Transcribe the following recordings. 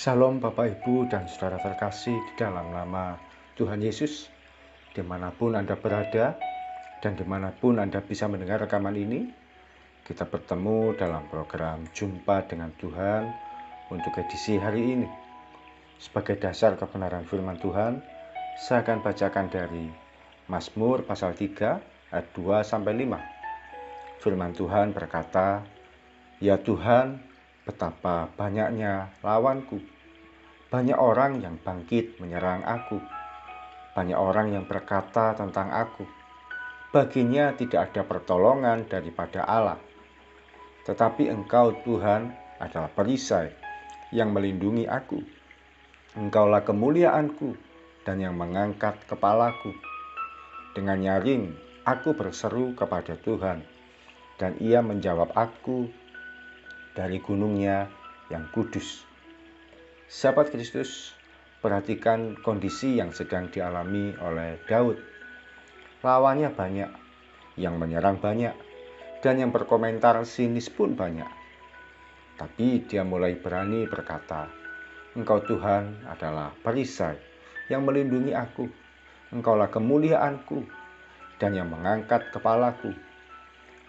Salam Bapak Ibu dan Saudara terkasih di dalam nama Tuhan Yesus. Dimanapun Anda berada dan dimanapun Anda bisa mendengar rekaman ini, kita bertemu dalam program Jumpa dengan Tuhan untuk edisi hari ini. Sebagai dasar kebenaran firman Tuhan, saya akan bacakan dari Mazmur pasal 3 ayat 2-5. Firman Tuhan berkata, "Ya Tuhan, betapa banyaknya lawanku. Banyak orang yang bangkit menyerang aku. Banyak orang yang berkata tentang aku, baginya tidak ada pertolongan daripada Allah. Tetapi Engkau Tuhan adalah perisai yang melindungi aku. Engkaulah kemuliaanku dan yang mengangkat kepalaku. Dengan nyaring aku berseru kepada Tuhan, dan Ia menjawab aku dari gunungnya yang kudus." Sahabat Kristus, perhatikan kondisi yang sedang dialami oleh Daud. Lawannya banyak, yang menyerang banyak, dan yang berkomentar sinis pun banyak. Tapi dia mulai berani berkata, "Engkau Tuhan adalah perisai yang melindungi aku. Engkaulah kemuliaanku dan yang mengangkat kepalaku."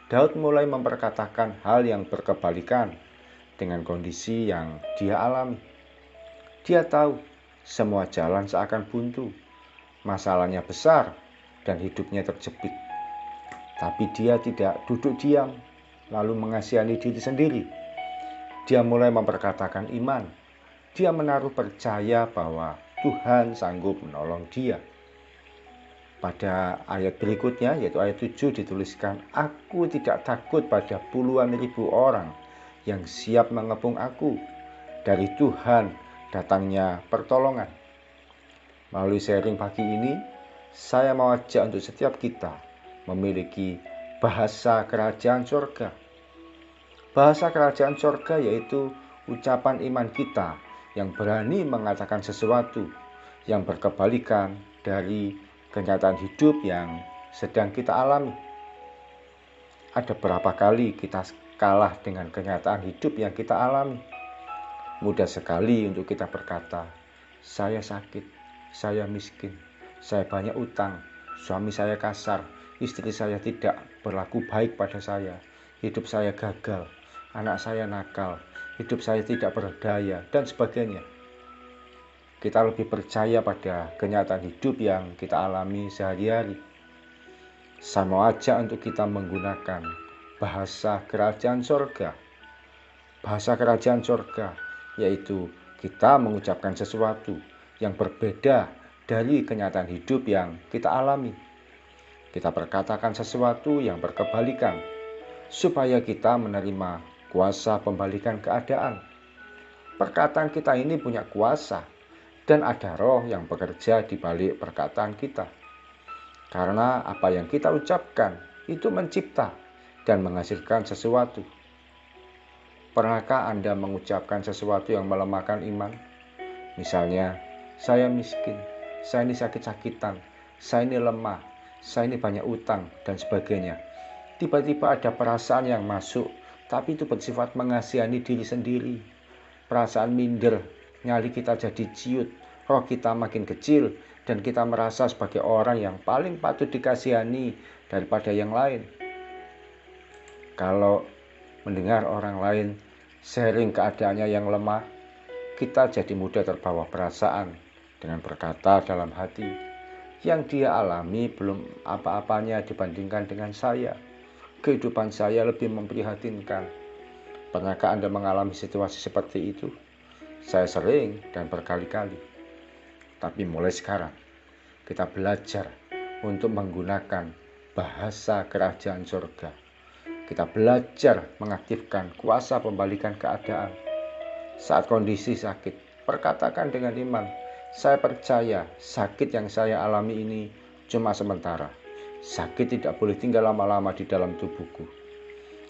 Daud mulai memperkatakan hal yang berkebalikan dengan kondisi yang dia alami. Dia tahu semua jalan seakan buntu, masalahnya besar dan hidupnya terjepit. Tapi dia tidak duduk diam lalu mengasihani diri sendiri. Dia mulai memperkatakan iman. Dia menaruh percaya bahwa Tuhan sanggup menolong dia. Pada ayat berikutnya, yaitu ayat 7, dituliskan, "Aku tidak takut pada puluhan ribu orang yang siap mengepung aku. Dari Tuhan datangnya pertolongan." Melalui sharing pagi ini, saya mau ajak untuk setiap kita memiliki bahasa kerajaan surga. Bahasa kerajaan surga yaitu ucapan iman kita yang berani mengatakan sesuatu yang berkebalikan dari kenyataan hidup yang sedang kita alami. Ada berapa kali kita kalah dengan kenyataan hidup yang kita alami? Mudah sekali untuk kita berkata, "Saya sakit, saya miskin, saya banyak utang, suami saya kasar, istri saya tidak berlaku baik pada saya, hidup saya gagal, anak saya nakal, hidup saya tidak berdaya," dan sebagainya. Kita lebih percaya pada kenyataan hidup yang kita alami sehari-hari. Saya mau ajak untuk kita menggunakan bahasa kerajaan surga. Bahasa kerajaan surga yaitu kita mengucapkan sesuatu yang berbeda dari kenyataan hidup yang kita alami. Kita berkatakan sesuatu yang berkebalikan supaya kita menerima kuasa pembalikan keadaan. Perkataan kita ini punya kuasa dan ada roh yang bekerja di balik perkataan kita. Karena apa yang kita ucapkan itu mencipta dan menghasilkan sesuatu. Pernahkah Anda mengucapkan sesuatu yang melemahkan iman? Misalnya, "Saya miskin, saya ini sakit-sakitan, saya ini lemah, saya ini banyak utang," dan sebagainya. Tiba-tiba ada perasaan yang masuk, tapi itu bersifat mengasihani diri sendiri. Perasaan minder, nyali kita jadi ciut, roh kita makin kecil, dan kita merasa sebagai orang yang paling patut dikasihani daripada yang lain. Kalau mendengar orang lain sharing keadaannya yang lemah, kita jadi mudah terbawa perasaan dengan berkata dalam hati, "Yang dia alami belum apa-apanya dibandingkan dengan saya. Kehidupan saya lebih memprihatinkan." Pernahkah Anda mengalami situasi seperti itu? Saya sering dan berkali-kali. Tapi mulai sekarang, kita belajar untuk menggunakan bahasa kerajaan surga. Kita belajar mengaktifkan kuasa pembalikan keadaan. Saat kondisi sakit, perkatakan dengan iman, "Saya percaya sakit yang saya alami ini cuma sementara. Sakit tidak boleh tinggal lama-lama di dalam tubuhku."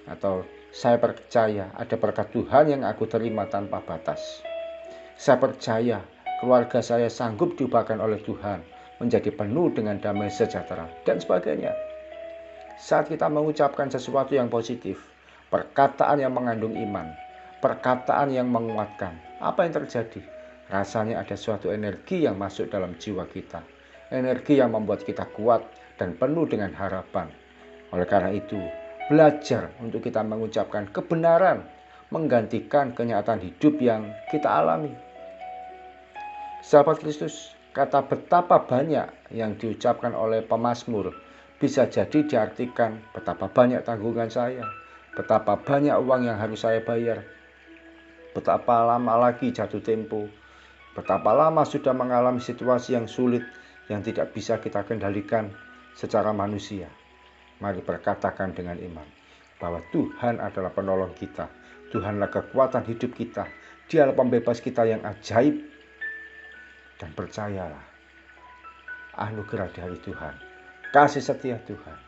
Atau, "Saya percaya ada berkat Tuhan yang aku terima tanpa batas. Saya percaya keluarga saya sanggup diubahkan oleh Tuhan menjadi penuh dengan damai sejahtera," dan sebagainya. Saat kita mengucapkan sesuatu yang positif, perkataan yang mengandung iman, perkataan yang menguatkan, apa yang terjadi? Rasanya ada suatu energi yang masuk dalam jiwa kita. Energi yang membuat kita kuat dan penuh dengan harapan. Oleh karena itu, belajar untuk kita mengucapkan kebenaran, menggantikan kenyataan hidup yang kita alami. Sahabat Kristus, kata betapa banyak yang diucapkan oleh pemazmur bisa jadi diartikan betapa banyak tanggungan saya, betapa banyak uang yang harus saya bayar, betapa lama lagi jatuh tempo, betapa lama sudah mengalami situasi yang sulit yang tidak bisa kita kendalikan secara manusia. Mari berkatakan dengan iman bahwa Tuhan adalah penolong kita, Tuhanlah kekuatan hidup kita, Dialah pembebas kita yang ajaib. Dan percayalah, anugerah dari Tuhan, kasih setia Tuhan,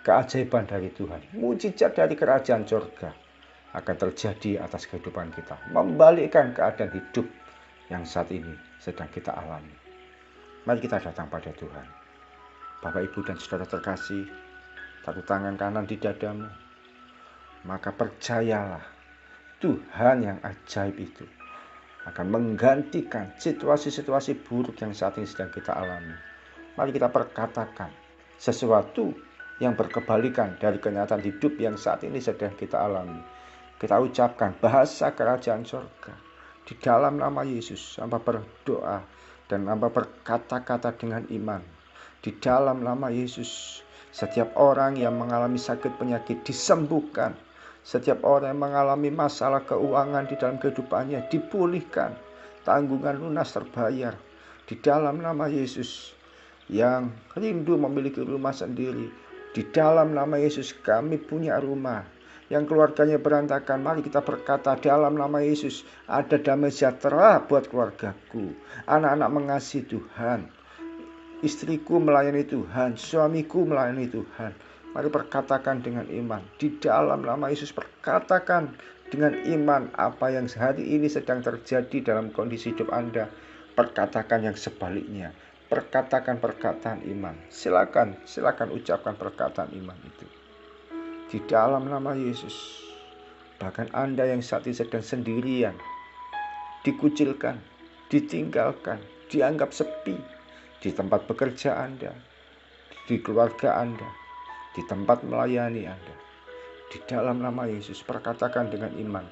keajaiban dari Tuhan, mujizat dari kerajaan surga akan terjadi atas kehidupan kita, membalikkan keadaan hidup yang saat ini sedang kita alami. Mari kita datang pada Tuhan. Bapak, Ibu, dan saudara terkasih, satu tangan kanan di dadamu, maka percayalah Tuhan yang ajaib itu akan menggantikan situasi-situasi buruk yang saat ini sedang kita alami. Mari kita perkatakan sesuatu yang berkebalikan dari kenyataan hidup yang saat ini sedang kita alami. Kita ucapkan bahasa kerajaan surga di dalam nama Yesus. Hamba berdoa dan hamba berkata-kata dengan iman. Di dalam nama Yesus, setiap orang yang mengalami sakit penyakit disembuhkan. Setiap orang yang mengalami masalah keuangan di dalam kehidupannya dipulihkan. Tanggungan lunas terbayar. Di dalam nama Yesus, yang rindu memiliki rumah sendiri, di dalam nama Yesus kami punya rumah. Yang keluarganya berantakan, mari kita berkata dalam nama Yesus, ada damai sejahtera buat keluargaku. Anak-anak mengasihi Tuhan, istriku melayani Tuhan, suamiku melayani Tuhan. Mari perkatakan dengan iman. Di dalam nama Yesus perkatakan dengan iman apa yang hari ini sedang terjadi dalam kondisi hidup Anda. Perkatakan yang sebaliknya. Perkatakan perkataan iman. Silakan ucapkan perkataan iman itu. Di dalam nama Yesus. Bahkan Anda yang saat ini sedang sendirian, dikucilkan, ditinggalkan, dianggap sepi di tempat bekerja Anda, di keluarga Anda, di tempat melayani Anda. Di dalam nama Yesus perkatakan dengan iman,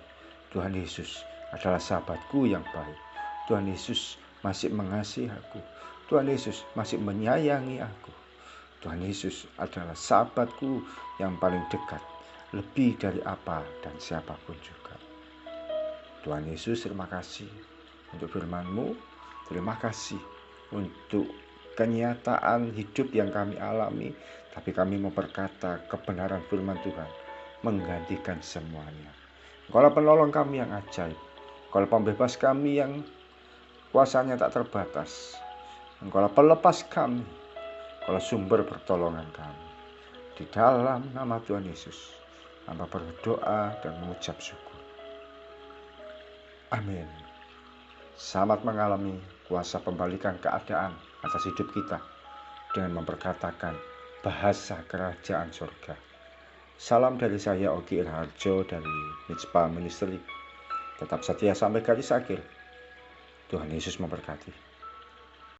Tuhan Yesus adalah sahabatku yang baik. Tuhan Yesus masih mengasihi aku. Tuhan Yesus masih menyayangi aku. Tuhan Yesus adalah sahabatku yang paling dekat, lebih dari apa dan siapapun juga. Tuhan Yesus, terima kasih untuk firman-Mu. Terima kasih untuk kenyataan hidup yang kami alami. Tapi kami mau berkata kebenaran firman Tuhan menggantikan semuanya. Engkaulah penolong kami yang ajaib. Engkaulah pembebas kami yang kuasanya tak terbatas. Engkaulah pelepas kami. Engkaulah sumber pertolongan kami. Di dalam nama Tuhan Yesus, hamba berdoa dan mengucap syukur. Amin. Selamat mengalami kuasa pembalikan keadaan atas hidup kita dengan memperkatakan bahasa kerajaan surga. Salam dari saya, Ogi Irharjo dari Mitspa Ministry. Tetap setia sampai garis akhir. Tuhan Yesus memberkati.